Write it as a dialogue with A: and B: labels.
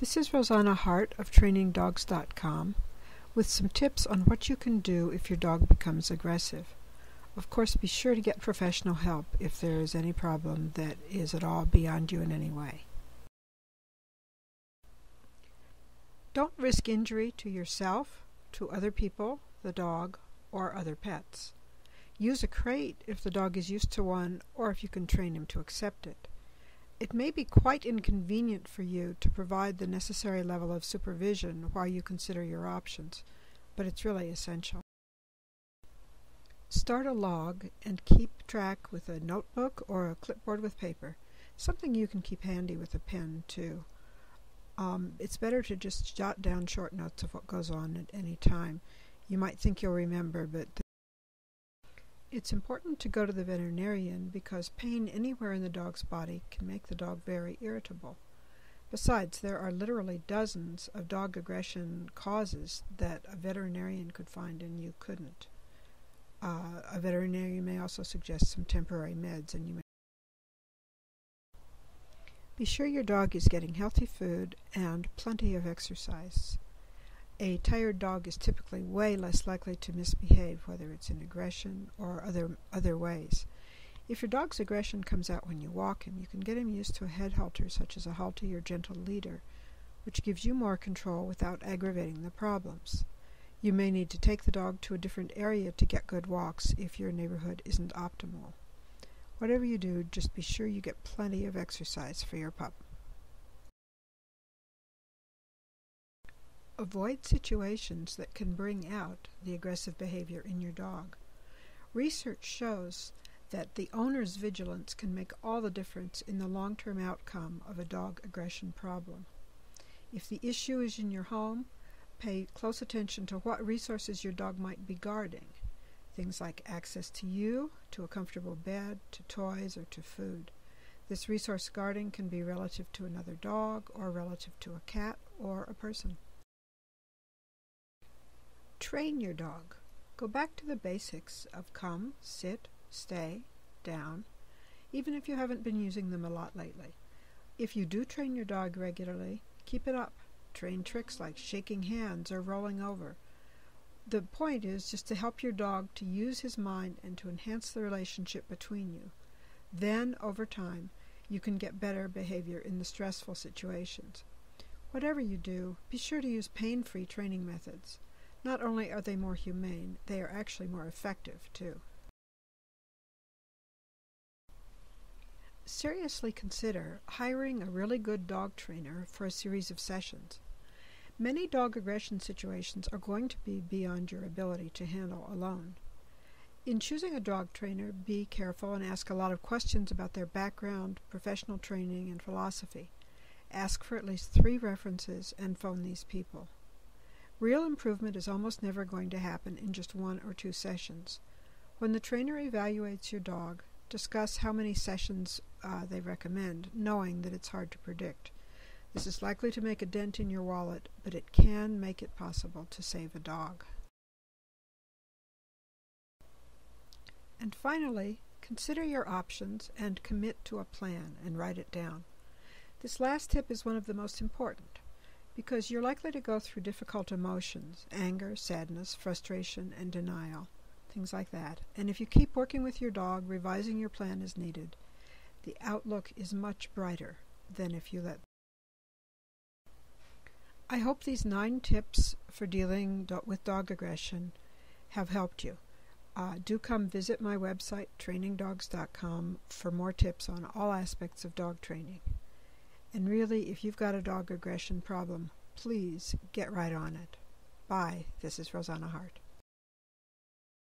A: This is Rosanna Hart of TrainingDogs.com with some tips on what you can do if your dog becomes aggressive. Of course, be sure to get professional help if there is any problem that is at all beyond you in any way. Don't risk injury to yourself, to other people, the dog, or other pets. Use a crate if the dog is used to one or if you can train him to accept it. It may be quite inconvenient for you to provide the necessary level of supervision while you consider your options, but it's really essential. Start a log and keep track with a notebook or a clipboard with paper, something you can keep handy with a pen too. It's better to just jot down short notes of what goes on at any time. You might think you'll remember, but it's important to go to the veterinarian because pain anywhere in the dog's body can make the dog very irritable. Besides, there are literally dozens of dog aggression causes that a veterinarian could find and you couldn't. A veterinarian may also suggest some temporary meds, and you may be sure your dog is getting healthy food and plenty of exercise. A tired dog is typically way less likely to misbehave, whether it's in aggression or other ways. If your dog's aggression comes out when you walk him, you can get him used to a head halter such as a halty or gentle leader, which gives you more control without aggravating the problems. You may need to take the dog to a different area to get good walks if your neighborhood isn't optimal. Whatever you do, just be sure you get plenty of exercise for your pup. Avoid situations that can bring out the aggressive behavior in your dog. Research shows that the owner's vigilance can make all the difference in the long-term outcome of a dog aggression problem. If the issue is in your home, pay close attention to what resources your dog might be guarding. Things like access to you, to a comfortable bed, to toys, or to food. This resource guarding can be relative to another dog, or relative to a cat, or a person. Train your dog. Go back to the basics of come, sit, stay, down, even if you haven't been using them a lot lately. If you do train your dog regularly, keep it up. Train tricks like shaking hands or rolling over. The point is just to help your dog to use his mind and to enhance the relationship between you. Then, over time, you can get better behavior in the stressful situations. Whatever you do, be sure to use pain-free training methods. Not only are they more humane, they are actually more effective, too. Seriously consider hiring a really good dog trainer for a series of sessions. Many dog aggression situations are going to be beyond your ability to handle alone. In choosing a dog trainer, be careful and ask a lot of questions about their background, professional training, and philosophy. Ask for at least 3 references and phone these people. Real improvement is almost never going to happen in just 1 or 2 sessions. When the trainer evaluates your dog, discuss how many sessions they recommend, knowing that it's hard to predict. This is likely to make a dent in your wallet, but it can make it possible to save a dog. And finally, consider your options and commit to a plan and write it down. This last tip is one of the most important, because you're likely to go through difficult emotions, anger, sadness, frustration, and denial, things like that. And if you keep working with your dog, revising your plan as needed, the outlook is much brighter than if you let. I hope these 9 tips for dealing with dog aggression have helped you. Do come visit my website, TrainingDogs.com, for more tips on all aspects of dog training. And really, if you've got a dog aggression problem, please get right on it. Bye. This is Rosanna Hart.